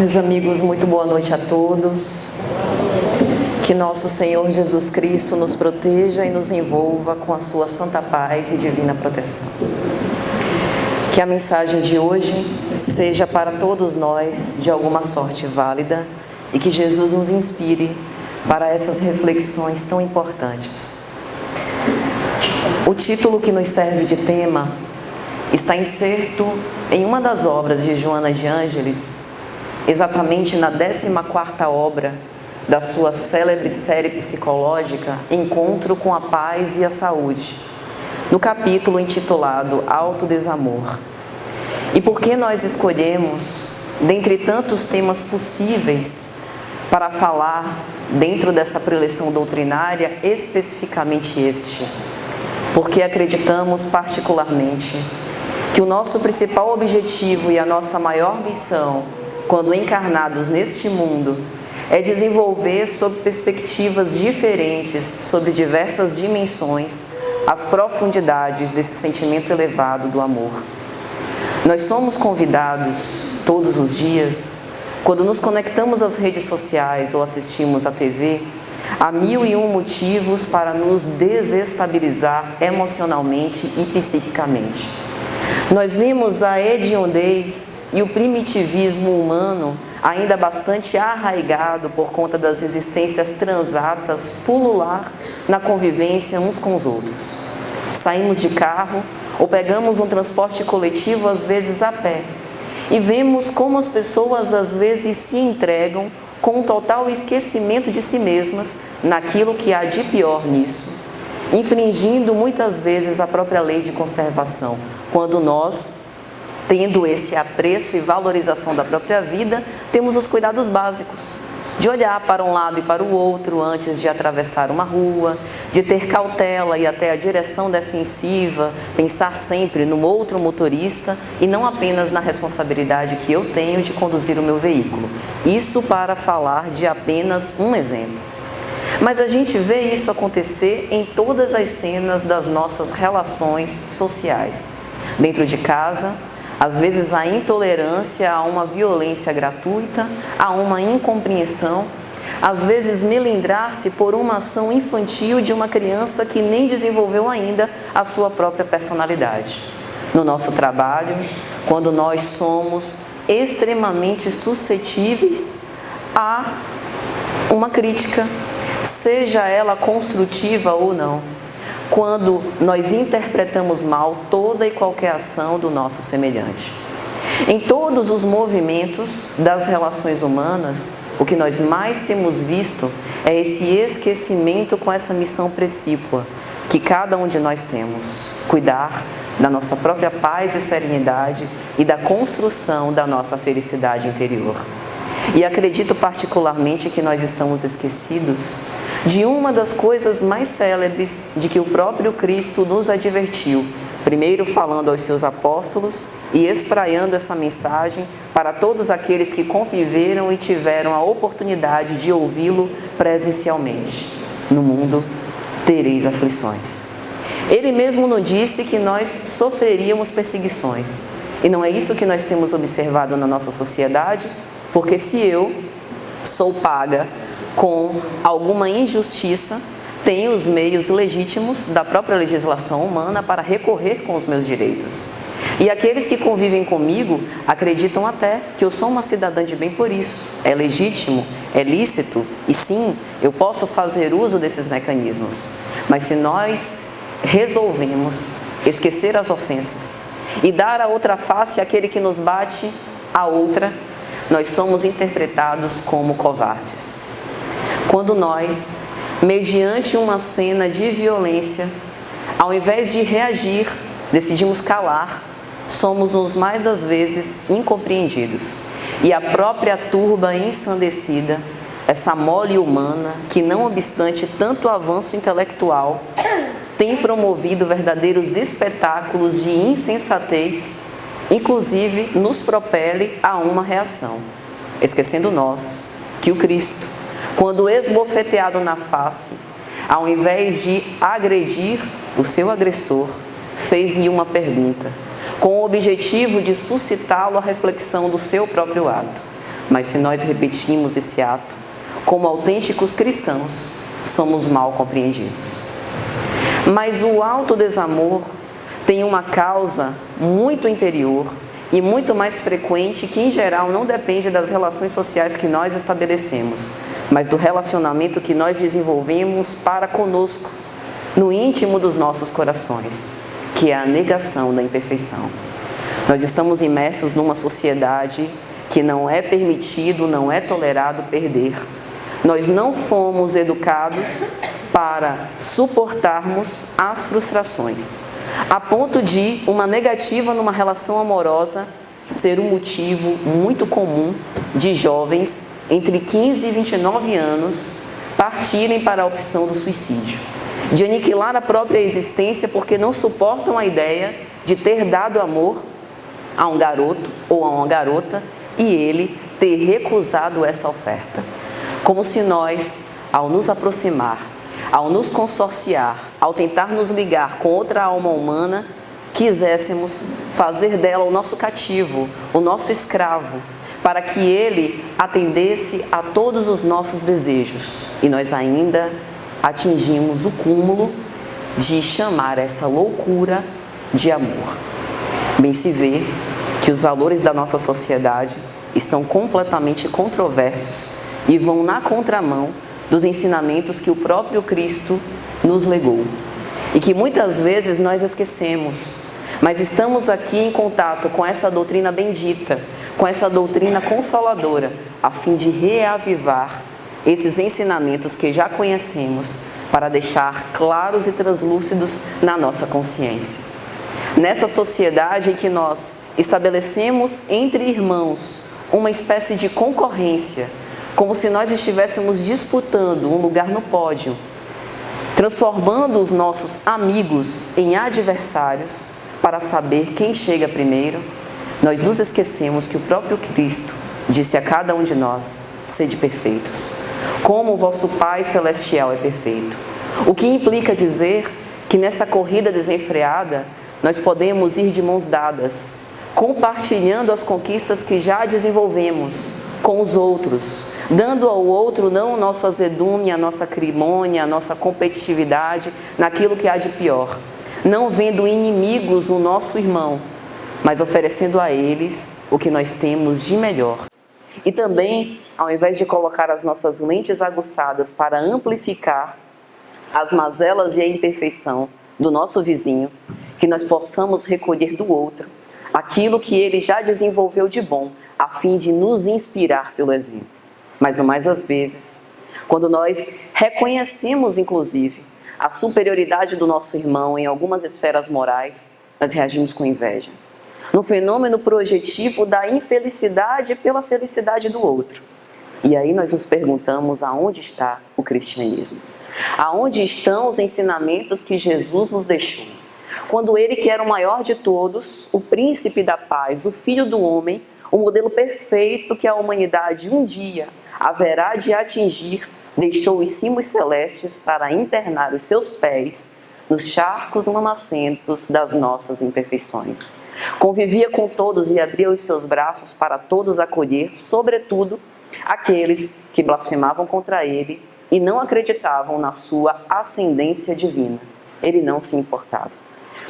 Meus amigos, muito boa noite a todos. Que nosso Senhor Jesus Cristo nos proteja e nos envolva com a sua santa paz e divina proteção. Que a mensagem de hoje seja para todos nós de alguma sorte válida e que Jesus nos inspire para essas reflexões tão importantes. O título que nos serve de tema está inserto em uma das obras de Joana de Ângeles, exatamente na 14ª obra da sua célebre série psicológica Encontro com a Paz e a Saúde, no capítulo intitulado Autodesamor. E por que nós escolhemos, dentre tantos temas possíveis, para falar dentro dessa preleção doutrinária, especificamente este? Porque acreditamos particularmente que o nosso principal objetivo e a nossa maior missão, quando encarnados neste mundo, é desenvolver sob perspectivas diferentes, sobre diversas dimensões, as profundidades desse sentimento elevado do amor. Nós somos convidados todos os dias, quando nos conectamos às redes sociais ou assistimos à TV, há 1001 motivos para nos desestabilizar emocionalmente e psiquicamente. Nós vimos a hediondez e o primitivismo humano ainda bastante arraigado por conta das existências transatas pulular na convivência uns com os outros. Saímos de carro ou pegamos um transporte coletivo, às vezes a pé, e vemos como as pessoas às vezes se entregam com um total esquecimento de si mesmas naquilo que há de pior nisso, infringindo muitas vezes a própria lei de conservação, quando nós, tendo esse apreço e valorização da própria vida, temos os cuidados básicos de olhar para um lado e para o outro antes de atravessar uma rua, de ter cautela e até a direção defensiva, pensar sempre no outro motorista e não apenas na responsabilidade que eu tenho de conduzir o meu veículo. Isso para falar de apenas um exemplo. Mas a gente vê isso acontecer em todas as cenas das nossas relações sociais. Dentro de casa, às vezes a intolerância a uma violência gratuita, a uma incompreensão, às vezes melindrar-se por uma ação infantil de uma criança que nem desenvolveu ainda a sua própria personalidade. No nosso trabalho, quando nós somos extremamente suscetíveis a uma crítica, seja ela construtiva ou não, quando nós interpretamos mal toda e qualquer ação do nosso semelhante. Em todos os movimentos das relações humanas, o que nós mais temos visto é esse esquecimento com essa missão precípua que cada um de nós temos: cuidar da nossa própria paz e serenidade e da construção da nossa felicidade interior. E acredito particularmente que nós estamos esquecidos de uma das coisas mais célebres de que o próprio Cristo nos advertiu, primeiro falando aos seus apóstolos e espraiando essa mensagem para todos aqueles que conviveram e tiveram a oportunidade de ouvi-lo presencialmente. No mundo tereis aflições. Ele mesmo nos disse que nós sofreríamos perseguições. E não é isso que nós temos observado na nossa sociedade? Porque se eu sou paga com alguma injustiça, tenho os meios legítimos da própria legislação humana para recorrer com os meus direitos. E aqueles que convivem comigo acreditam até que eu sou uma cidadã de bem por isso. É legítimo, é lícito e sim, eu posso fazer uso desses mecanismos. Mas se nós resolvemos esquecer as ofensas e dar a outra face àquele que nos bate a outra, nós somos interpretados como covardes. Quando nós, mediante uma cena de violência, ao invés de reagir, decidimos calar, somos os mais das vezes incompreendidos. E a própria turba ensandecida, essa mole humana, que não obstante tanto avanço intelectual, tem promovido verdadeiros espetáculos de insensatez, inclusive nos propele a uma reação, esquecendo nós que o Cristo, quando esbofeteado na face, ao invés de agredir o seu agressor, fez-lhe uma pergunta, com o objetivo de suscitá-lo à reflexão do seu próprio ato. Mas se nós repetimos esse ato, como autênticos cristãos, somos mal compreendidos. Mas o autodesamor tem uma causa muito interior e muito mais frequente que, em geral, não depende das relações sociais que nós estabelecemos, mas do relacionamento que nós desenvolvemos para conosco, no íntimo dos nossos corações, que é a negação da imperfeição. Nós estamos imersos numa sociedade que não é permitido, não é tolerado perder. Nós não fomos educados para suportarmos as frustrações, a ponto de uma negativa numa relação amorosa ser um motivo muito comum de jovens entre 15 e 29 anos partirem para a opção do suicídio, de aniquilar a própria existência porque não suportam a ideia de ter dado amor a um garoto ou a uma garota e ele ter recusado essa oferta. Como se nós, ao nos aproximar, ao nos consorciar, ao tentar nos ligar com outra alma humana, quiséssemos fazer dela o nosso cativo, o nosso escravo, para que ele atendesse a todos os nossos desejos. E nós ainda atingimos o cúmulo de chamar essa loucura de amor. Bem se vê que os valores da nossa sociedade estão completamente controversos e vão na contramão dos ensinamentos que o próprio Cristo nos legou e que muitas vezes nós esquecemos, mas estamos aqui em contato com essa doutrina bendita, com essa doutrina consoladora, a fim de reavivar esses ensinamentos que já conhecemos para deixar claros e translúcidos na nossa consciência. Nessa sociedade em que nós estabelecemos entre irmãos uma espécie de concorrência, como se nós estivéssemos disputando um lugar no pódio, transformando os nossos amigos em adversários para saber quem chega primeiro, nós nos esquecemos que o próprio Cristo disse a cada um de nós: sede perfeitos, como o vosso Pai Celestial é perfeito. O que implica dizer que nessa corrida desenfreada nós podemos ir de mãos dadas, compartilhando as conquistas que já desenvolvemos com os outros, dando ao outro não o nosso azedume, a nossa acrimônia, a nossa competitividade naquilo que há de pior, não vendo inimigos no nosso irmão, mas oferecendo a eles o que nós temos de melhor. E também, ao invés de colocar as nossas lentes aguçadas para amplificar as mazelas e a imperfeição do nosso vizinho, que nós possamos recolher do outro aquilo que ele já desenvolveu de bom, a fim de nos inspirar pelo exemplo. Mas, mais das vezes, quando nós reconhecemos, inclusive, a superioridade do nosso irmão em algumas esferas morais, nós reagimos com inveja, no fenômeno projetivo da infelicidade pela felicidade do outro. E aí nós nos perguntamos aonde está o cristianismo? Aonde estão os ensinamentos que Jesus nos deixou? Quando ele, que era o maior de todos, o príncipe da paz, o filho do homem, o modelo perfeito que a humanidade um dia haverá de atingir, deixou os cimos celestes para internar os seus pés nos charcos lamacentos das nossas imperfeições. Convivia com todos e abria os seus braços para todos acolher, sobretudo aqueles que blasfemavam contra ele e não acreditavam na sua ascendência divina. Ele não se importava,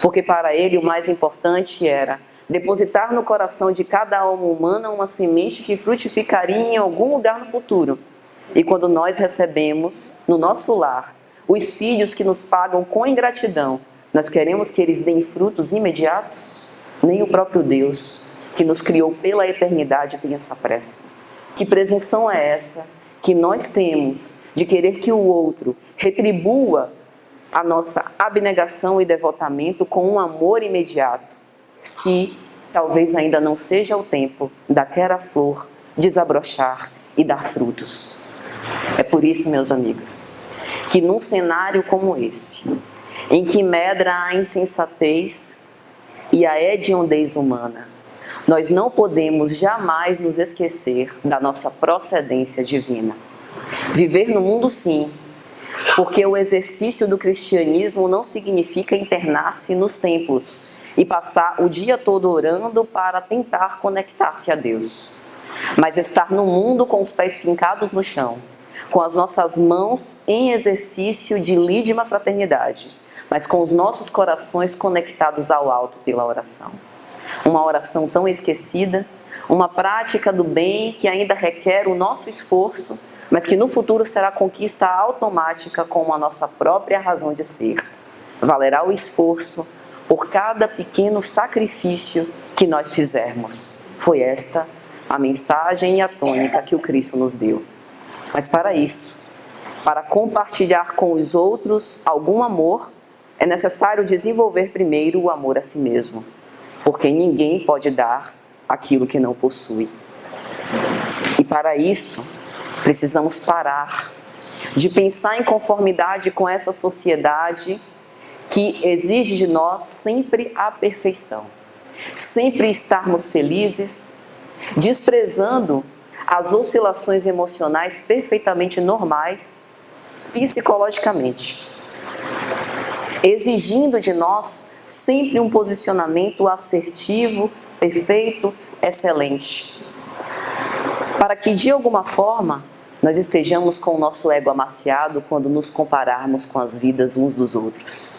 porque para ele o mais importante era depositar no coração de cada alma humana uma semente que frutificaria em algum lugar no futuro. E quando nós recebemos no nosso lar os filhos que nos pagam com ingratidão, nós queremos que eles deem frutos imediatos? Nem o próprio Deus, que nos criou pela eternidade, tem essa pressa. Que presunção é essa que nós temos de querer que o outro retribua a nossa abnegação e devotamento com um amor imediato, se talvez ainda não seja o tempo daquela flor desabrochar e dar frutos? É por isso, meus amigos, que num cenário como esse, em que medra a insensatez e a hediondez humana, nós não podemos jamais nos esquecer da nossa procedência divina. Viver no mundo, sim, porque o exercício do cristianismo não significa internar-se nos templos e passar o dia todo orando para tentar conectar-se a Deus. mas estar no mundo com os pés fincados no chão, com as nossas mãos em exercício de lídima fraternidade, mas com os nossos corações conectados ao alto pela oração. Uma oração tão esquecida, uma prática do bem que ainda requer o nosso esforço, mas que no futuro será conquista automática como a nossa própria razão de ser. Valerá o esforço por cada pequeno sacrifício que nós fizermos. Foi esta a mensagem e a tônica que o Cristo nos deu. Mas para isso, para compartilhar com os outros algum amor, é necessário desenvolver primeiro o amor a si mesmo, porque ninguém pode dar aquilo que não possui. E para isso, precisamos parar de pensar em conformidade com essa sociedade que exige de nós sempre a perfeição, sempre estarmos felizes, desprezando as oscilações emocionais perfeitamente normais psicologicamente, exigindo de nós sempre um posicionamento assertivo, perfeito, excelente, para que de alguma forma nós estejamos com o nosso ego amaciado quando nos compararmos com as vidas uns dos outros.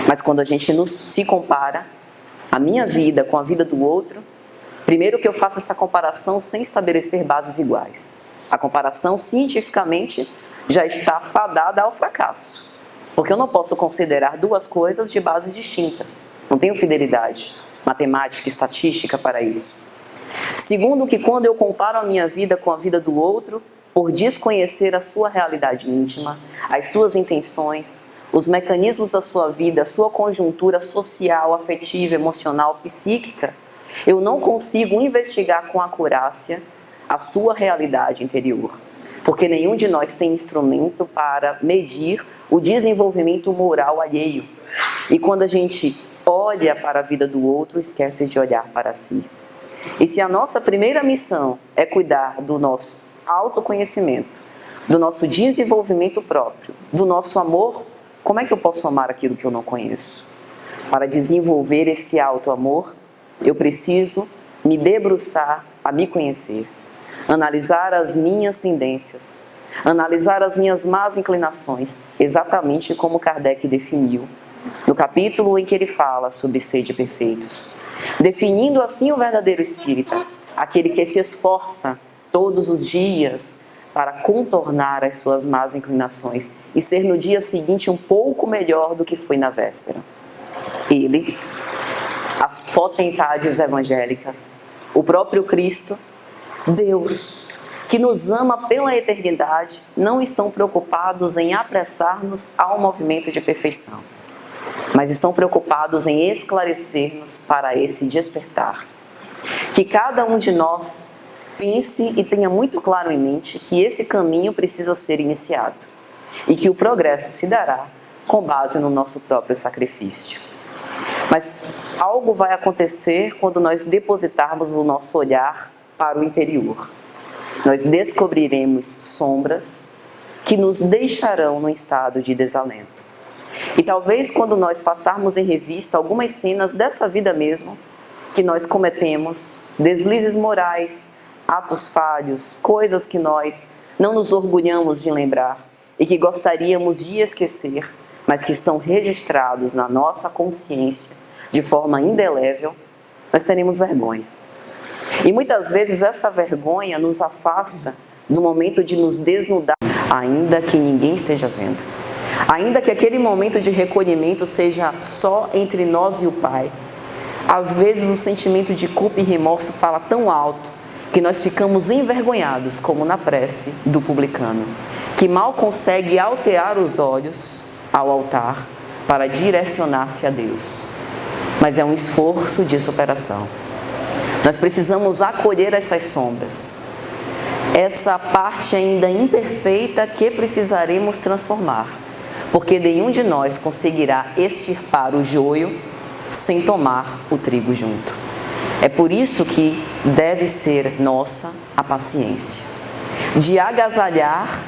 Mas quando a gente se compara, a minha vida com a vida do outro, primeiro que eu faço essa comparação sem estabelecer bases iguais. A comparação cientificamente já está fadada ao fracasso, porque eu não posso considerar duas coisas de bases distintas. Não tenho fidelidade matemática, estatística para isso. Segundo que quando eu comparo a minha vida com a vida do outro, por desconhecer a sua realidade íntima, as suas intenções, os mecanismos da sua vida, a sua conjuntura social, afetiva, emocional, psíquica, eu não consigo investigar com acurácia a sua realidade interior, porque nenhum de nós tem instrumento para medir o desenvolvimento moral alheio. E quando a gente olha para a vida do outro, esquece de olhar para si. E se a nossa primeira missão é cuidar do nosso autoconhecimento, do nosso desenvolvimento próprio, do nosso amor, como é que eu posso amar aquilo que eu não conheço? Para desenvolver esse auto-amor, eu preciso me debruçar a me conhecer, analisar as minhas tendências, analisar as minhas más inclinações, exatamente como Kardec definiu no capítulo em que ele fala sobre sede perfeitos, definindo assim o verdadeiro espírita, aquele que se esforça todos os dias para contornar as suas más inclinações e ser no dia seguinte um pouco melhor do que foi na véspera. Ele, as potentades evangélicas, o próprio Cristo, Deus, que nos ama pela eternidade, não estão preocupados em apressar-nos ao movimento de perfeição, mas estão preocupados em esclarecer-nos para esse despertar. Que cada um de nós pense e tenha muito claro em mente que esse caminho precisa ser iniciado e que o progresso se dará com base no nosso próprio sacrifício. Mas algo vai acontecer quando nós depositarmos o nosso olhar para o interior. Nós descobriremos sombras que nos deixarão no estado de desalento. E talvez quando nós passarmos em revista algumas cenas dessa vida mesmo, que nós cometemos, deslizes morais, atos falhos, coisas que nós não nos orgulhamos de lembrar e que gostaríamos de esquecer, mas que estão registrados na nossa consciência de forma indelével, nós teremos vergonha. E muitas vezes essa vergonha nos afasta do momento de nos desnudar, ainda que ninguém esteja vendo. Ainda que aquele momento de recolhimento seja só entre nós e o Pai. Às vezes o sentimento de culpa e remorso fala tão alto que nós ficamos envergonhados, como na prece do publicano, que mal consegue altear os olhos ao altar para direcionar-se a Deus. Mas é um esforço de superação. Nós precisamos acolher essas sombras, essa parte ainda imperfeita que precisaremos transformar, porque nenhum de nós conseguirá extirpar o joio sem tomar o trigo junto. É por isso que deve ser nossa a paciência, de agasalhar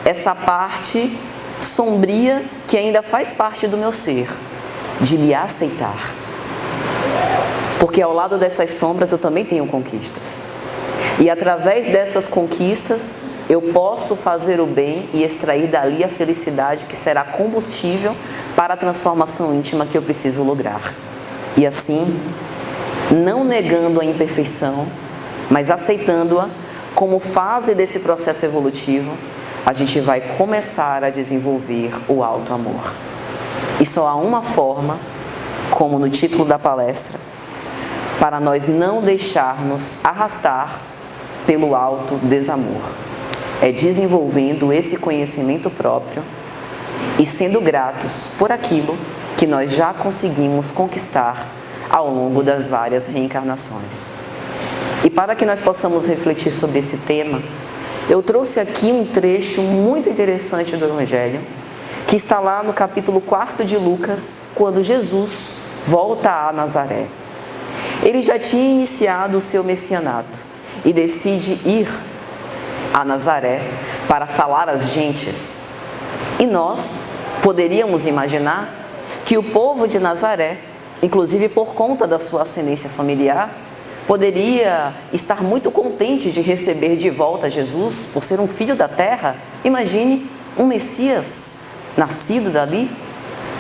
essa parte sombria que ainda faz parte do meu ser, de me aceitar. Porque ao lado dessas sombras eu também tenho conquistas. E através dessas conquistas, eu posso fazer o bem e extrair dali a felicidade que será combustível para a transformação íntima que eu preciso lograr. E assim, não negando a imperfeição, mas aceitando-a como fase desse processo evolutivo, a gente vai começar a desenvolver o alto amor. E só há uma forma, como no título da palestra, para nós não deixarmos arrastar pelo alto desamor. É desenvolvendo esse conhecimento próprio e sendo gratos por aquilo que nós já conseguimos conquistar ao longo das várias reencarnações. E para que nós possamos refletir sobre esse tema, eu trouxe aqui um trecho muito interessante do Evangelho, que está lá no capítulo 4 de Lucas, quando Jesus volta a Nazaré. Ele já tinha iniciado o seu messianato e decide ir a Nazaré para falar às gentes. E nós poderíamos imaginar que o povo de Nazaré, inclusive por conta da sua ascendência familiar, poderia estar muito contente de receber de volta Jesus por ser um filho da terra. Imagine um Messias nascido dali,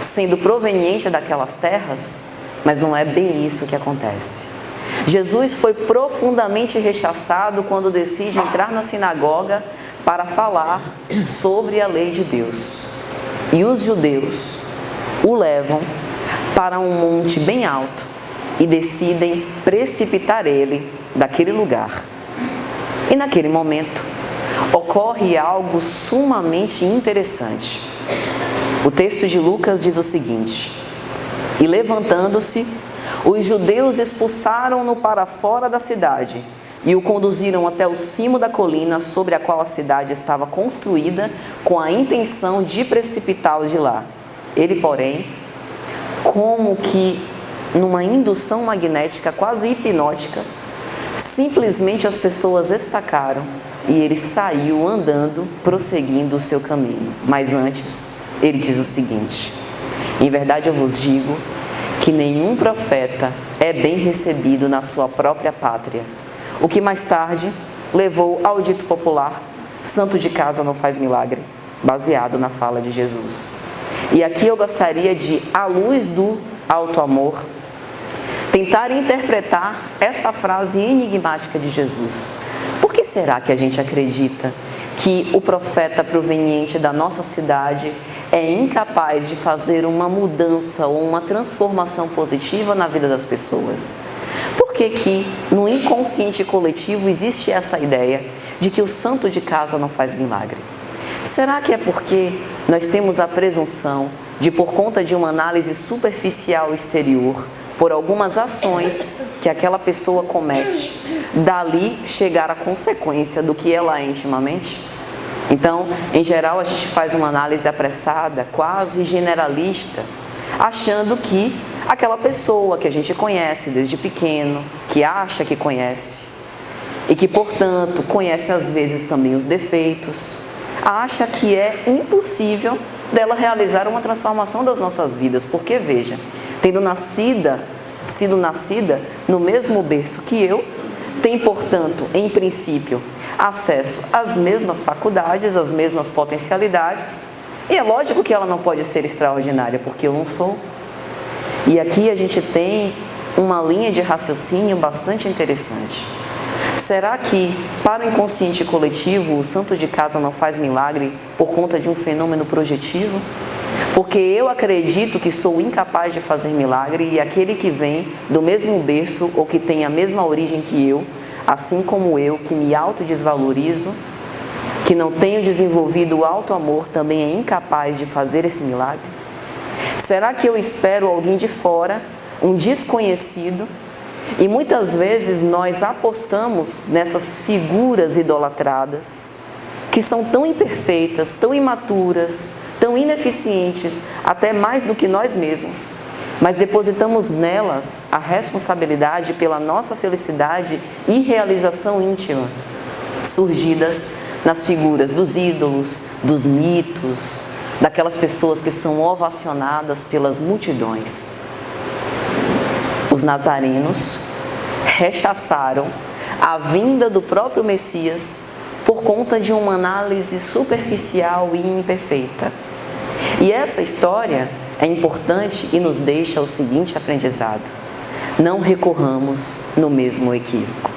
sendo proveniente daquelas terras, mas não é bem isso que acontece. Jesus foi profundamente rechaçado quando decide entrar na sinagoga para falar sobre a lei de Deus. E os judeus o levam para um monte bem alto e decidem precipitar ele daquele lugar. E naquele momento ocorre algo sumamente interessante. O texto de Lucas diz o seguinte: e levantando-se, os judeus expulsaram-no para fora da cidade e o conduziram até o cimo da colina sobre a qual a cidade estava construída, com a intenção de precipitá-lo de lá. Ele, porém, como que numa indução magnética quase hipnótica, simplesmente as pessoas estacaram e ele saiu andando, prosseguindo o seu caminho. Mas antes, ele diz o seguinte: em verdade eu vos digo que nenhum profeta é bem recebido na sua própria pátria. O que mais tarde levou ao dito popular: santo de casa não faz milagre, baseado na fala de Jesus. E aqui eu gostaria de, à luz do alto amor, tentar interpretar essa frase enigmática de Jesus. Por que será que a gente acredita que o profeta proveniente da nossa cidade é incapaz de fazer uma mudança ou uma transformação positiva na vida das pessoas? Por que que no inconsciente coletivo existe essa ideia de que o santo de casa não faz milagre? Será que é porque nós temos a presunção de, por conta de uma análise superficial exterior, por algumas ações que aquela pessoa comete, dali chegar à consequência do que ela é intimamente? Então, em geral, a gente faz uma análise apressada, quase generalista, achando que aquela pessoa que a gente conhece desde pequeno, que acha que conhece, e que, portanto, conhece às vezes também os defeitos, acha que é impossível dela realizar uma transformação das nossas vidas, porque, veja, tendo sido nascida no mesmo berço que eu, tem, portanto, em princípio, acesso às mesmas faculdades, às mesmas potencialidades, e é lógico que ela não pode ser extraordinária, porque eu não sou. E aqui a gente tem uma linha de raciocínio bastante interessante. Será que, para o inconsciente coletivo, o santo de casa não faz milagre por conta de um fenômeno projetivo? Porque eu acredito que sou incapaz de fazer milagre e aquele que vem do mesmo berço ou que tem a mesma origem que eu, assim como eu, que me autodesvalorizo, que não tenho desenvolvido o alto amor, também é incapaz de fazer esse milagre? Será que eu espero alguém de fora, um desconhecido? E muitas vezes nós apostamos nessas figuras idolatradas, que são tão imperfeitas, tão imaturas, tão ineficientes, até mais do que nós mesmos, mas depositamos nelas a responsabilidade pela nossa felicidade e realização íntima, surgidas nas figuras dos ídolos, dos mitos, daquelas pessoas que são ovacionadas pelas multidões. Os nazarenos rechaçaram a vinda do próprio Messias por conta de uma análise superficial e imperfeita. E essa história é importante e nos deixa o seguinte aprendizado: não recorramos no mesmo equívoco.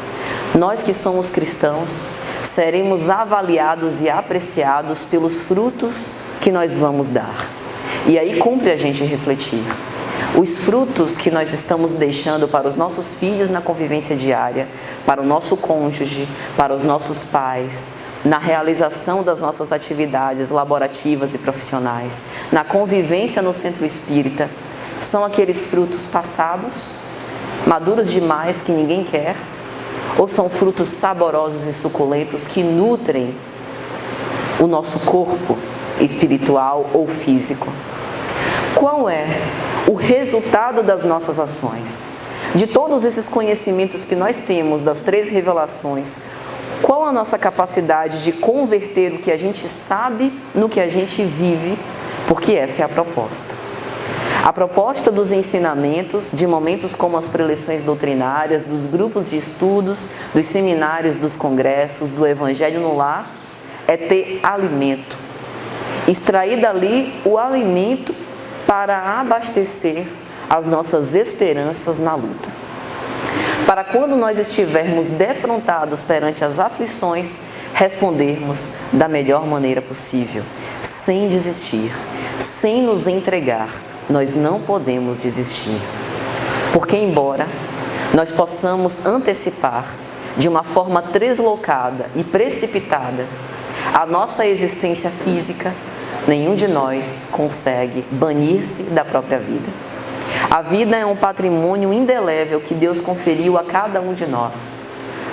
Nós que somos cristãos, seremos avaliados e apreciados pelos frutos que nós vamos dar. E aí cumpre a gente refletir. Os frutos que nós estamos deixando para os nossos filhos na convivência diária, para o nosso cônjuge, para os nossos pais, na realização das nossas atividades laborativas e profissionais, na convivência no centro espírita, são aqueles frutos passados, maduros demais que ninguém quer, ou são frutos saborosos e suculentos que nutrem o nosso corpo espiritual ou físico? Qual é o resultado das nossas ações? De todos esses conhecimentos que nós temos das 3 revelações, qual a nossa capacidade de converter o que a gente sabe no que a gente vive? Porque essa é a proposta. A proposta dos ensinamentos, de momentos como as preleções doutrinárias, dos grupos de estudos, dos seminários, dos congressos, do Evangelho no Lar, é ter alimento. Extrair dali o alimento para abastecer as nossas esperanças na luta. Para quando nós estivermos defrontados perante as aflições, respondermos da melhor maneira possível, sem desistir, sem nos entregar. Nós não podemos desistir, porque embora nós possamos antecipar de uma forma deslocada e precipitada a nossa existência física, nenhum de nós consegue banir-se da própria vida. A vida é um patrimônio indelével que Deus conferiu a cada um de nós.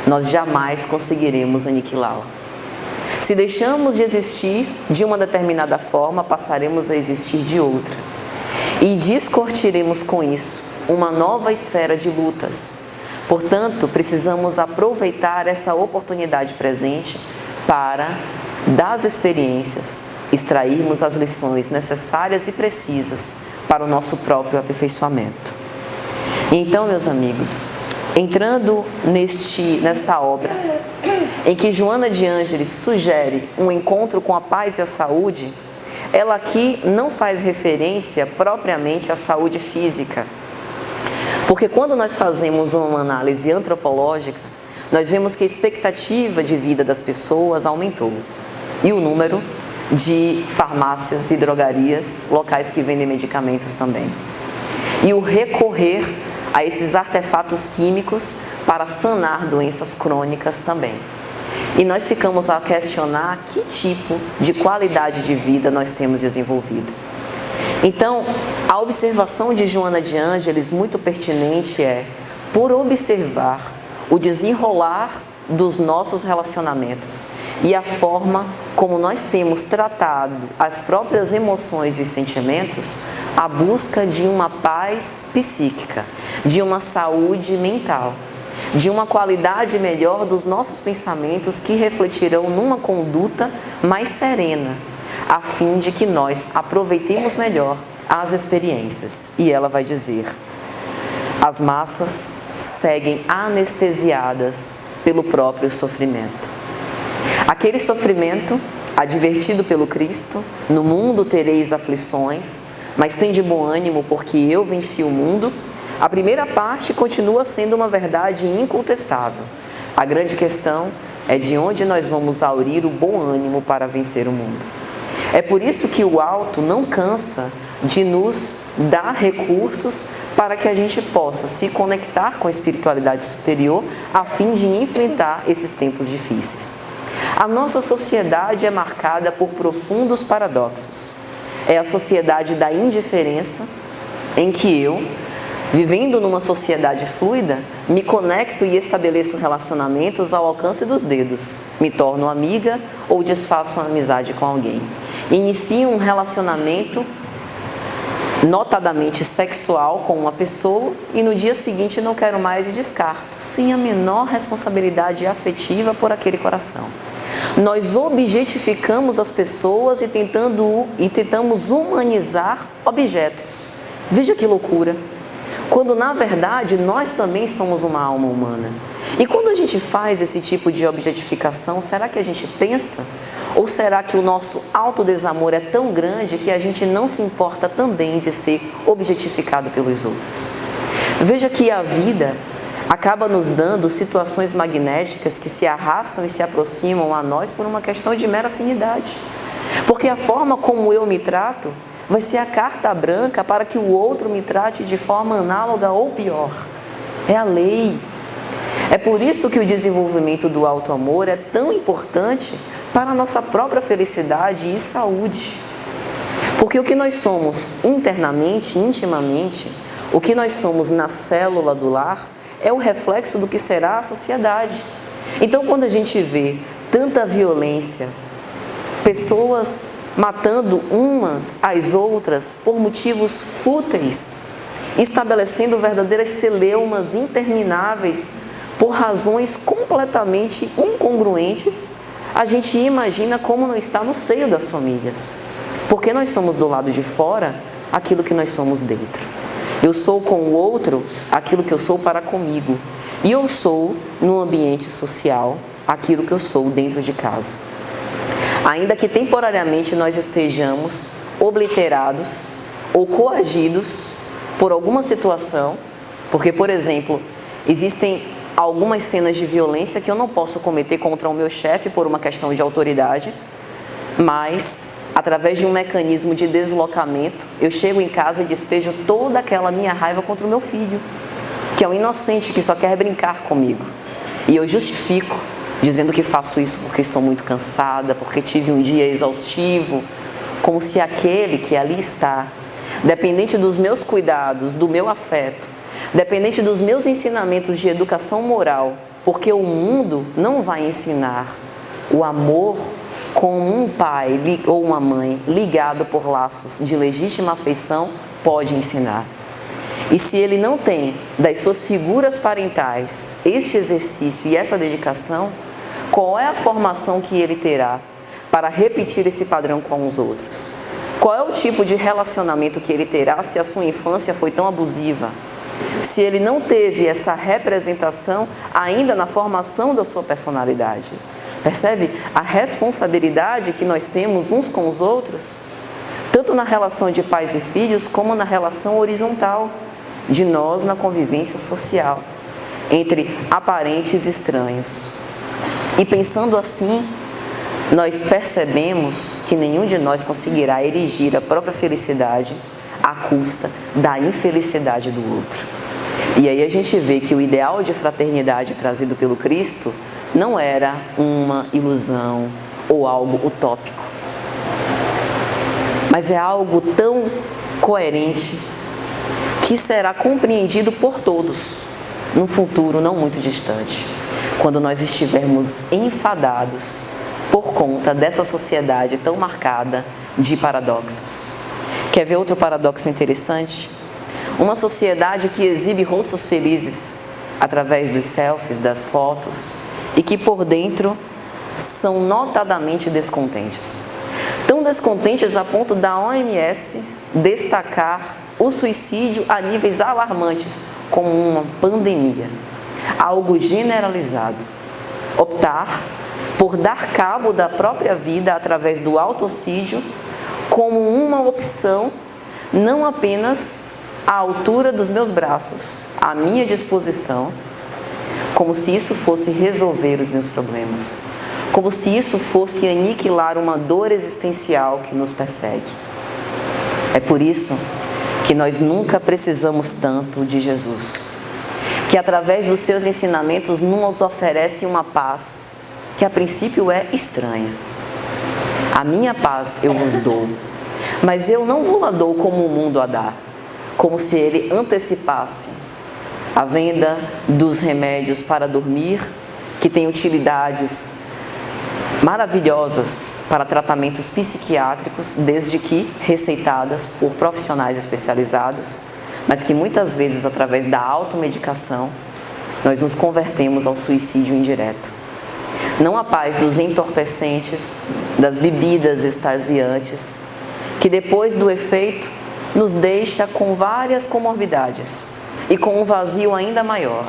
Nós jamais conseguiremos aniquilá-la. Se deixamos de existir de uma determinada forma, passaremos a existir de outra. E descortiremos com isso uma nova esfera de lutas. Portanto, precisamos aproveitar essa oportunidade presente para, das experiências, extrairmos as lições necessárias e precisas para o nosso próprio aperfeiçoamento. Então, meus amigos, entrando nesta obra, em que Joana de Ângeles sugere um encontro com a paz e a saúde, ela aqui não faz referência propriamente à saúde física. Porque quando nós fazemos uma análise antropológica, nós vemos que a expectativa de vida das pessoas aumentou. E o número de farmácias e drogarias, locais que vendem medicamentos também. E o recorrer a esses artefatos químicos para sanar doenças crônicas também. E nós ficamos a questionar que tipo de qualidade de vida nós temos desenvolvido. Então, a observação de Joana de Ângeles, muito pertinente, é: por observar o desenrolar dos nossos relacionamentos e a forma como nós temos tratado as próprias emoções e os sentimentos, a busca de uma paz psíquica, de uma saúde mental, de uma qualidade melhor dos nossos pensamentos que refletirão numa conduta mais serena, a fim de que nós aproveitemos melhor as experiências. E ela vai dizer: as massas seguem anestesiadas pelo próprio sofrimento. Aquele sofrimento, advertido pelo Cristo: no mundo tereis aflições, mas tende bom ânimo, porque eu venci o mundo. A primeira parte continua sendo uma verdade incontestável. A grande questão é de onde nós vamos aurir o bom ânimo para vencer o mundo. É por isso que o alto não cansa de nos dar recursos para que a gente possa se conectar com a espiritualidade superior a fim de enfrentar esses tempos difíceis. A nossa sociedade é marcada por profundos paradoxos. É a sociedade da indiferença, em que eu, vivendo numa sociedade fluida, me conecto e estabeleço relacionamentos ao alcance dos dedos. Me torno amiga ou desfaço uma amizade com alguém. Inicio um relacionamento notadamente sexual com uma pessoa e no dia seguinte não quero mais e descarto, sem a menor responsabilidade afetiva por aquele coração. Nós objetificamos as pessoas e tentamos humanizar objetos. Veja que loucura! Quando na verdade nós também somos uma alma humana. E quando a gente faz esse tipo de objetificação, será que a gente pensa? Ou será que o nosso autodesamor é tão grande que a gente não se importa também de ser objetificado pelos outros? Veja que a vida acaba nos dando situações magnéticas que se arrastam e se aproximam a nós por uma questão de mera afinidade. Porque a forma como eu me trato vai ser a carta branca para que o outro me trate de forma análoga ou pior. É a lei. É por isso que o desenvolvimento do auto-amor é tão importante para a nossa própria felicidade e saúde. Porque o que nós somos internamente, intimamente, o que nós somos na célula do lar, é o reflexo do que será a sociedade. Então, quando a gente vê tanta violência, pessoas matando umas às outras por motivos fúteis, estabelecendo verdadeiras celeumas intermináveis por razões completamente incongruentes, a gente imagina como não está no seio das famílias. Porque nós somos do lado de fora aquilo que nós somos dentro. Eu sou com o outro aquilo que eu sou para comigo. E eu sou, no ambiente social, aquilo que eu sou dentro de casa. Ainda que temporariamente nós estejamos obliterados ou coagidos por alguma situação, porque, por exemplo, existem algumas cenas de violência que eu não posso cometer contra o meu chefe por uma questão de autoridade, mas através de um mecanismo de deslocamento, eu chego em casa e despejo toda aquela minha raiva contra o meu filho, que é um inocente que só quer brincar comigo. E eu justifico, dizendo que faço isso porque estou muito cansada, porque tive um dia exaustivo, como se aquele que ali está, dependente dos meus cuidados, do meu afeto, dependente dos meus ensinamentos de educação moral, porque o mundo não vai ensinar o amor como um pai ou uma mãe ligado por laços de legítima afeição pode ensinar. E se ele não tem das suas figuras parentais este exercício e essa dedicação, qual é a formação que ele terá para repetir esse padrão com os outros? Qual é o tipo de relacionamento que ele terá se a sua infância foi tão abusiva? Se ele não teve essa representação ainda na formação da sua personalidade? Percebe a responsabilidade que nós temos uns com os outros? Tanto na relação de pais e filhos, como na relação horizontal de nós na convivência social, entre aparentes estranhos. E pensando assim, nós percebemos que nenhum de nós conseguirá erigir a própria felicidade à custa da infelicidade do outro. E aí a gente vê que o ideal de fraternidade trazido pelo Cristo não era uma ilusão ou algo utópico, mas é algo tão coerente que será compreendido por todos num futuro não muito distante, quando nós estivermos enfadados por conta dessa sociedade tão marcada de paradoxos. Quer ver outro paradoxo interessante? Uma sociedade que exibe rostos felizes através dos selfies, das fotos, e que por dentro são notadamente descontentes. Tão descontentes a ponto da OMS destacar o suicídio a níveis alarmantes como uma pandemia, algo generalizado. Optar por dar cabo da própria vida através do autocídio como uma opção não apenas à altura dos meus braços, à minha disposição, como se isso fosse resolver os meus problemas, como se isso fosse aniquilar uma dor existencial que nos persegue. É por isso que nós nunca precisamos tanto de Jesus, que através dos seus ensinamentos nos oferece uma paz que a princípio é estranha. A minha paz eu vos dou, mas eu não vou a dou como o mundo a dá, como se ele antecipasse a venda dos remédios para dormir, que tem utilidades maravilhosas para tratamentos psiquiátricos, desde que receitadas por profissionais especializados, mas que muitas vezes, através da automedicação, nós nos convertemos ao suicídio indireto. Não a paz dos entorpecentes, das bebidas extasiantes, que depois do efeito nos deixa com várias comorbidades e com um vazio ainda maior.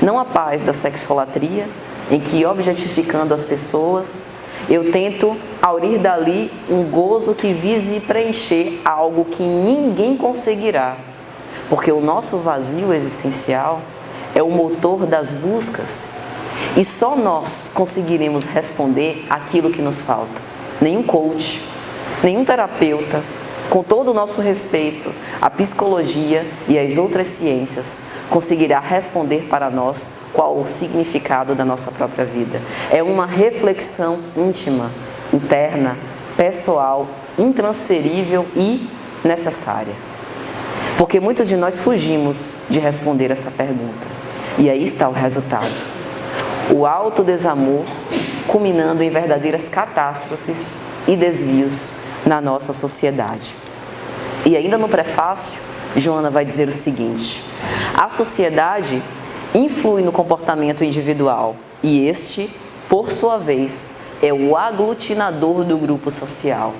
Não a paz da sexolatria, em que, objetificando as pessoas, eu tento aurir dali um gozo que vise preencher algo que ninguém conseguirá, porque o nosso vazio existencial é o motor das buscas e só nós conseguiremos responder aquilo que nos falta. Nenhum coach, nenhum terapeuta, com todo o nosso respeito, a psicologia e as outras ciências conseguirá responder para nós qual o significado da nossa própria vida. É uma reflexão íntima, interna, pessoal, intransferível e necessária. Porque muitos de nós fugimos de responder essa pergunta. E aí está o resultado. O autodesamor culminando em verdadeiras catástrofes e desvios na nossa sociedade. E ainda no prefácio, Joana vai dizer o seguinte: a sociedade influi no comportamento individual e este, por sua vez, é o aglutinador do grupo social.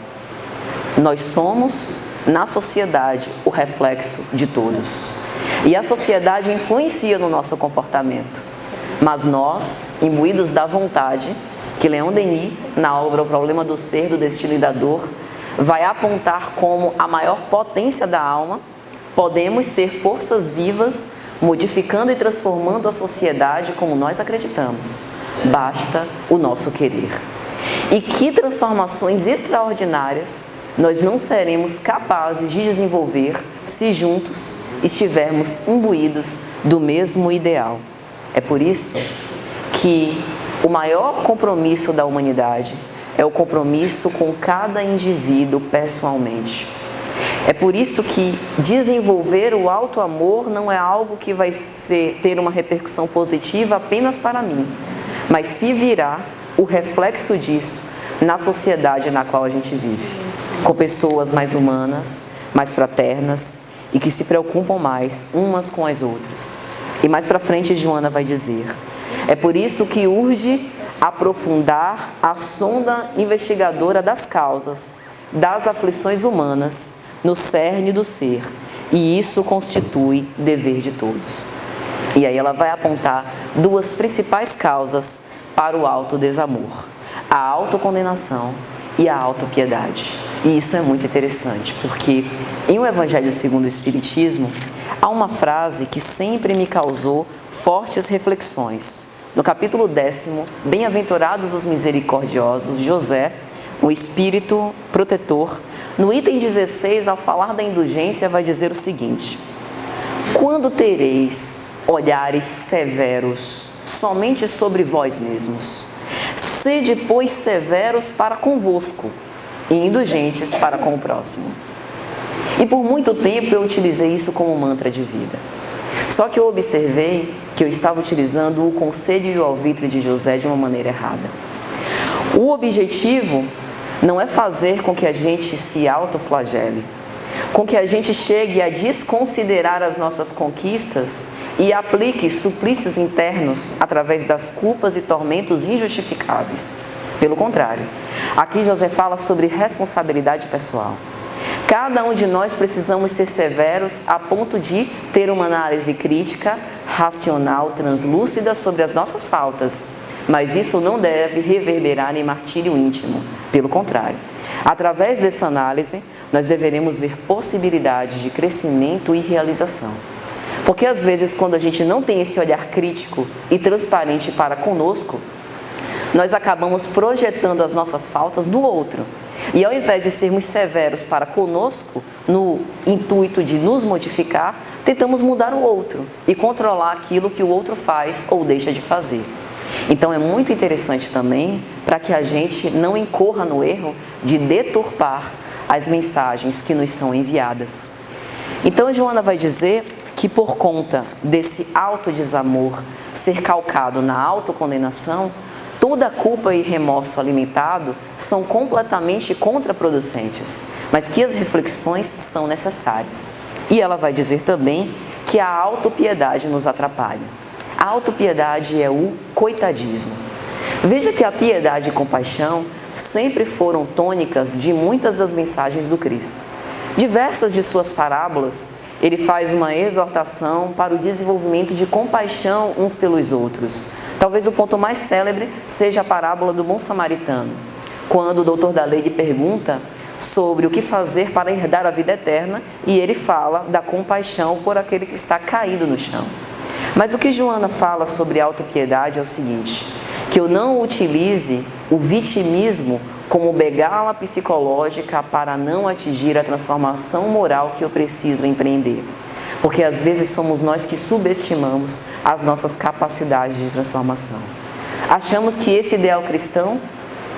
Nós somos, na sociedade, o reflexo de todos. E a sociedade influencia no nosso comportamento. Mas nós, imbuídos da vontade, que Leon Denis, na obra O Problema do Ser, do Destino e da Dor, vai apontar como a maior potência da alma, podemos ser forças vivas, modificando e transformando a sociedade como nós acreditamos. Basta o nosso querer. E que transformações extraordinárias nós não seremos capazes de desenvolver se juntos estivermos imbuídos do mesmo ideal. É por isso que o maior compromisso da humanidade é o compromisso com cada indivíduo pessoalmente. É por isso que desenvolver o auto-amor não é algo que vai ter uma repercussão positiva apenas para mim, mas se virá o reflexo disso na sociedade na qual a gente vive, com pessoas mais humanas, mais fraternas e que se preocupam mais umas com as outras. E mais para frente, Joana vai dizer: é por isso que urge aprofundar a sonda investigadora das causas, das aflições humanas, no cerne do ser, e isso constitui dever de todos. E aí ela vai apontar duas principais causas para o autodesamor: a autocondenação e a autopiedade. E isso é muito interessante, porque em O Evangelho segundo o Espiritismo, há uma frase que sempre me causou fortes reflexões. No capítulo 10º, Bem-aventurados os misericordiosos, José, o Espírito protetor, no item 16, ao falar da indulgência, vai dizer o seguinte: quando tereis olhares severos somente sobre vós mesmos, sede, pois, severos para convosco e indulgentes para com o próximo. E por muito tempo eu utilizei isso como mantra de vida. Só que eu observei que eu estava utilizando o conselho e o alvitre de José de uma maneira errada. O objetivo não é fazer com que a gente se autoflagele, com que a gente chegue a desconsiderar as nossas conquistas e aplique suplícios internos através das culpas e tormentos injustificáveis. Pelo contrário, aqui José fala sobre responsabilidade pessoal. Cada um de nós precisamos ser severos a ponto de ter uma análise crítica, racional, translúcida sobre as nossas faltas. Mas isso não deve reverberar em martírio íntimo. Pelo contrário, através dessa análise, nós deveremos ver possibilidades de crescimento e realização. Porque às vezes, quando a gente não tem esse olhar crítico e transparente para conosco, nós acabamos projetando as nossas faltas do outro. E ao invés de sermos severos para conosco, no intuito de nos modificar, tentamos mudar o outro e controlar aquilo que o outro faz ou deixa de fazer. Então é muito interessante também para que a gente não incorra no erro de deturpar as mensagens que nos são enviadas. Então Joana vai dizer que por conta desse autodesamor ser calcado na autocondenação, toda a culpa e remorso alimentado são completamente contraproducentes, mas que as reflexões são necessárias. E ela vai dizer também que a autopiedade nos atrapalha. A autopiedade é o coitadismo. Veja que a piedade e compaixão sempre foram tônicas de muitas das mensagens do Cristo. Diversas de suas parábolas ele faz uma exortação para o desenvolvimento de compaixão uns pelos outros. Talvez o ponto mais célebre seja a parábola do bom samaritano, quando o doutor da lei lhe pergunta sobre o que fazer para herdar a vida eterna, e ele fala da compaixão por aquele que está caído no chão. Mas o que Joana fala sobre autopiedade é o seguinte: que eu não utilize o vitimismo como bengala psicológica para não atingir a transformação moral que eu preciso empreender. Porque às vezes somos nós que subestimamos as nossas capacidades de transformação. Achamos que esse ideal cristão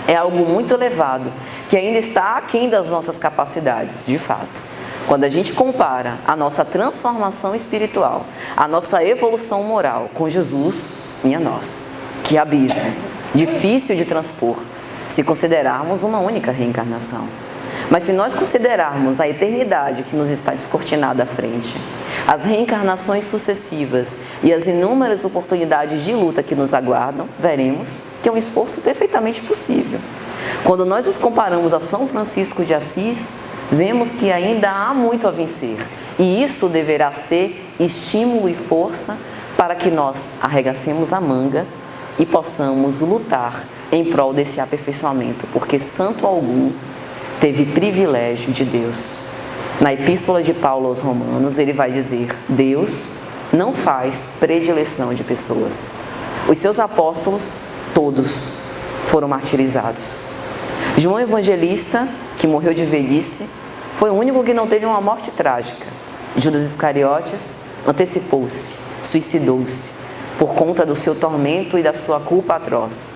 é algo muito elevado, que ainda está aquém das nossas capacidades, de fato. Quando a gente compara a nossa transformação espiritual, a nossa evolução moral com Jesus, minha nossa, que abismo, difícil de transpor, se considerarmos uma única reencarnação. Mas se nós considerarmos a eternidade que nos está descortinada à frente, as reencarnações sucessivas e as inúmeras oportunidades de luta que nos aguardam, veremos que é um esforço perfeitamente possível. Quando nós nos comparamos a São Francisco de Assis, vemos que ainda há muito a vencer, e isso deverá ser estímulo e força para que nós arregacemos a manga e possamos lutar em prol desse aperfeiçoamento, porque santo algum teve privilégio de Deus. Na Epístola de Paulo aos Romanos, ele vai dizer: Deus não faz predileção de pessoas. Os seus apóstolos, todos, foram martirizados. João Evangelista, que morreu de velhice, foi o único que não teve uma morte trágica. Judas Iscariotes antecipou-se, suicidou-se, por conta do seu tormento e da sua culpa atroz.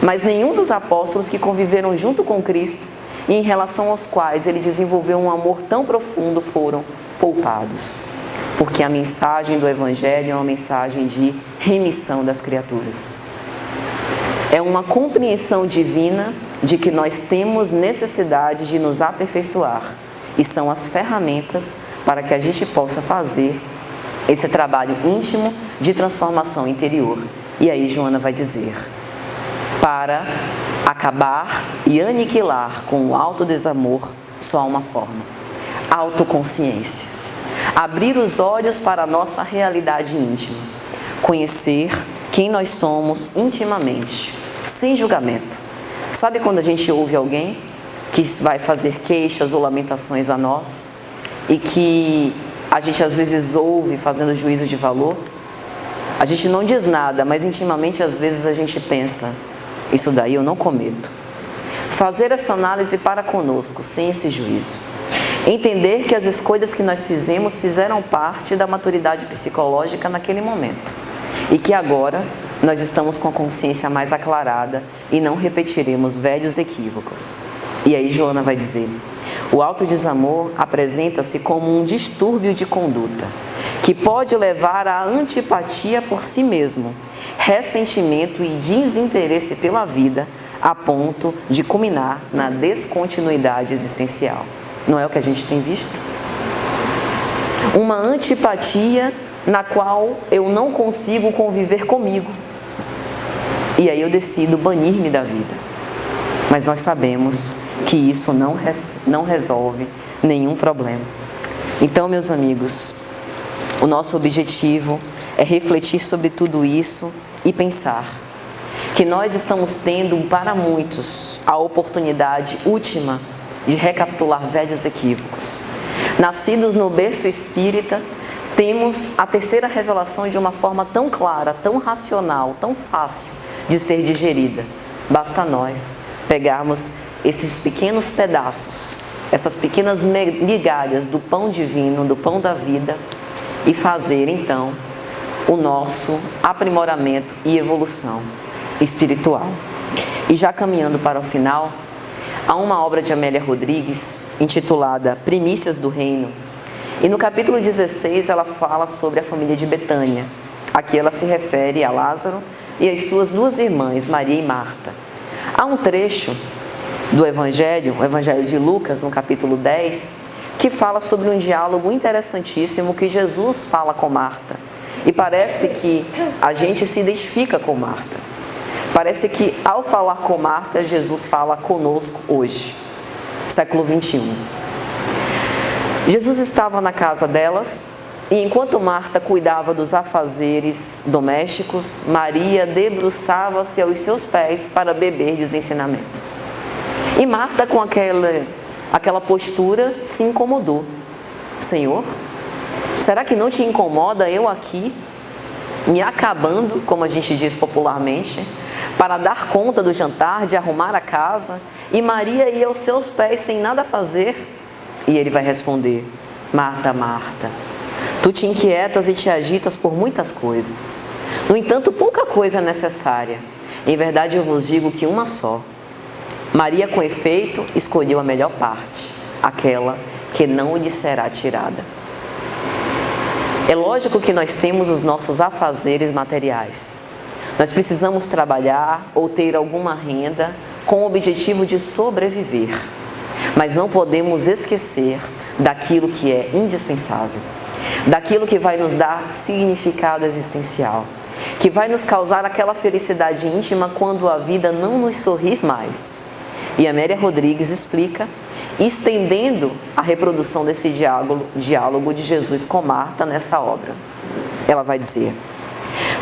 Mas nenhum dos apóstolos que conviveram junto com Cristo e em relação aos quais ele desenvolveu um amor tão profundo foram poupados. Porque a mensagem do Evangelho é uma mensagem de remissão das criaturas. É uma compreensão divina de que nós temos necessidade de nos aperfeiçoar, e são as ferramentas para que a gente possa fazer esse trabalho íntimo de transformação interior. E aí Joana vai dizer: para acabar e aniquilar com o autodesamor, só há uma forma: autoconsciência. Abrir os olhos para a nossa realidade íntima, conhecer quem nós somos intimamente, sem julgamento. Sabe quando a gente ouve alguém que vai fazer queixas ou lamentações a nós e que a gente às vezes ouve fazendo juízo de valor? A gente não diz nada, mas intimamente às vezes a gente pensa: isso daí eu não cometo. Fazer essa análise para conosco, sem esse juízo. Entender que as escolhas que nós fizemos fizeram parte da maturidade psicológica naquele momento. E que agora nós estamos com a consciência mais aclarada e não repetiremos velhos equívocos. E aí Joana vai dizer: o autodesamor apresenta-se como um distúrbio de conduta, que pode levar à antipatia por si mesmo, ressentimento e desinteresse pela vida, a ponto de culminar na descontinuidade existencial. Não é o que a gente tem visto? Uma antipatia na qual eu não consigo conviver comigo. E aí eu decido banir-me da vida. Mas nós sabemos que isso não resolve nenhum problema. Então, meus amigos, o nosso objetivo é refletir sobre tudo isso e pensar que nós estamos tendo, para muitos, a oportunidade última de recapitular velhos equívocos. Nascidos no berço espírita, temos a terceira revelação de uma forma tão clara, tão racional, tão fácil de ser digerida. Basta nós pegarmos esses pequenos pedaços, essas pequenas migalhas do pão divino, do pão da vida, e fazer então o nosso aprimoramento e evolução espiritual. E já caminhando para o final, há uma obra de Amélia Rodrigues intitulada Primícias do Reino, e no capítulo 16 ela fala sobre a família de Betânia. Aqui ela se refere a Lázaro e as suas duas irmãs, Maria e Marta. Há um trecho do Evangelho, o Evangelho de Lucas, no capítulo 10, que fala sobre um diálogo interessantíssimo que Jesus fala com Marta. E parece que a gente se identifica com Marta. Parece que ao falar com Marta, Jesus fala conosco hoje, século 21. Jesus estava na casa delas e enquanto Marta cuidava dos afazeres domésticos, Maria debruçava-se aos seus pés para beber-lhe os ensinamentos. E Marta, com aquela postura, se incomodou. Senhor, será que não te incomoda eu aqui, me acabando, como a gente diz popularmente, para dar conta do jantar, de arrumar a casa, e Maria ia aos seus pés sem nada fazer? E ele vai responder: Marta, Marta, tu te inquietas e te agitas por muitas coisas. No entanto, pouca coisa é necessária. Em verdade, eu vos digo que uma só. Maria, com efeito, escolheu a melhor parte, aquela que não lhe será tirada. É lógico que nós temos os nossos afazeres materiais. Nós precisamos trabalhar ou ter alguma renda com o objetivo de sobreviver. Mas não podemos esquecer daquilo que é indispensável, daquilo que vai nos dar significado existencial, que vai nos causar aquela felicidade íntima quando a vida não nos sorrir mais. E Amélia Rodrigues explica, estendendo a reprodução desse diálogo de Jesus com Marta nessa obra. Ela vai dizer: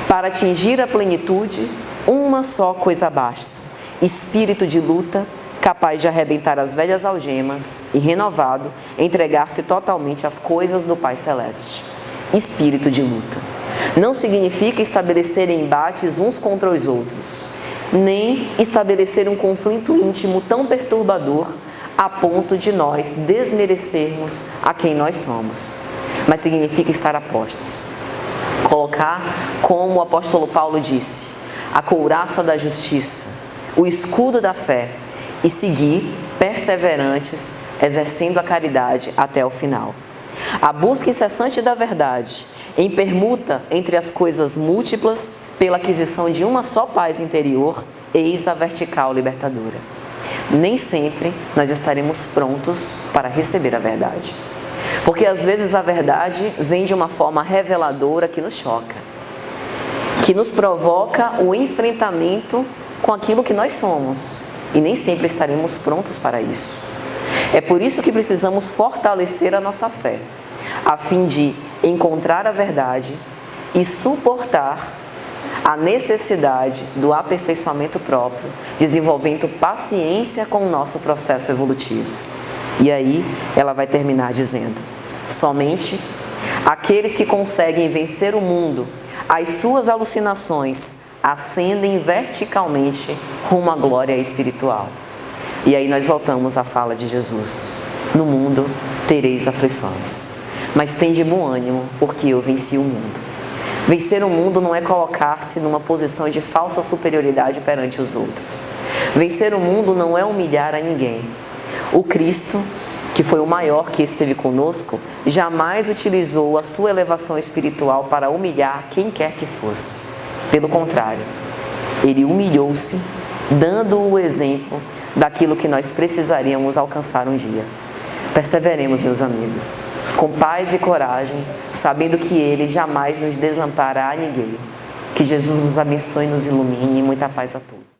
para atingir a plenitude, uma só coisa basta: espírito de luta, capaz de arrebentar as velhas algemas e, renovado, entregar-se totalmente às coisas do Pai Celeste. Espírito de luta não significa estabelecer embates uns contra os outros, nem estabelecer um conflito íntimo tão perturbador a ponto de nós desmerecermos a quem nós somos, mas significa estar a postos. Colocar, como o apóstolo Paulo disse, a couraça da justiça, o escudo da fé e seguir perseverantes, exercendo a caridade até o final. A busca incessante da verdade, em permuta entre as coisas múltiplas, pela aquisição de uma só paz interior, eis a vertical libertadora. Nem sempre nós estaremos prontos para receber a verdade. Porque às vezes a verdade vem de uma forma reveladora que nos choca, que nos provoca o enfrentamento com aquilo que nós somos, e nem sempre estaremos prontos para isso. É por isso que precisamos fortalecer a nossa fé, a fim de encontrar a verdade e suportar a necessidade do aperfeiçoamento próprio, desenvolvendo paciência com o nosso processo evolutivo. E aí ela vai terminar dizendo: somente aqueles que conseguem vencer o mundo, as suas alucinações, ascendem verticalmente rumo à glória espiritual. E aí nós voltamos à fala de Jesus: no mundo tereis aflições, mas tende bom ânimo, porque eu venci o mundo. Vencer o mundo não é colocar-se numa posição de falsa superioridade perante os outros. Vencer o mundo não é humilhar a ninguém. O Cristo, que foi o maior que esteve conosco, jamais utilizou a sua elevação espiritual para humilhar quem quer que fosse. Pelo contrário, ele humilhou-se, dando o exemplo daquilo que nós precisaríamos alcançar um dia. Perseveremos, meus amigos, com paz e coragem, sabendo que Ele jamais nos desamparará a ninguém. Que Jesus nos abençoe e nos ilumine. Muita paz a todos.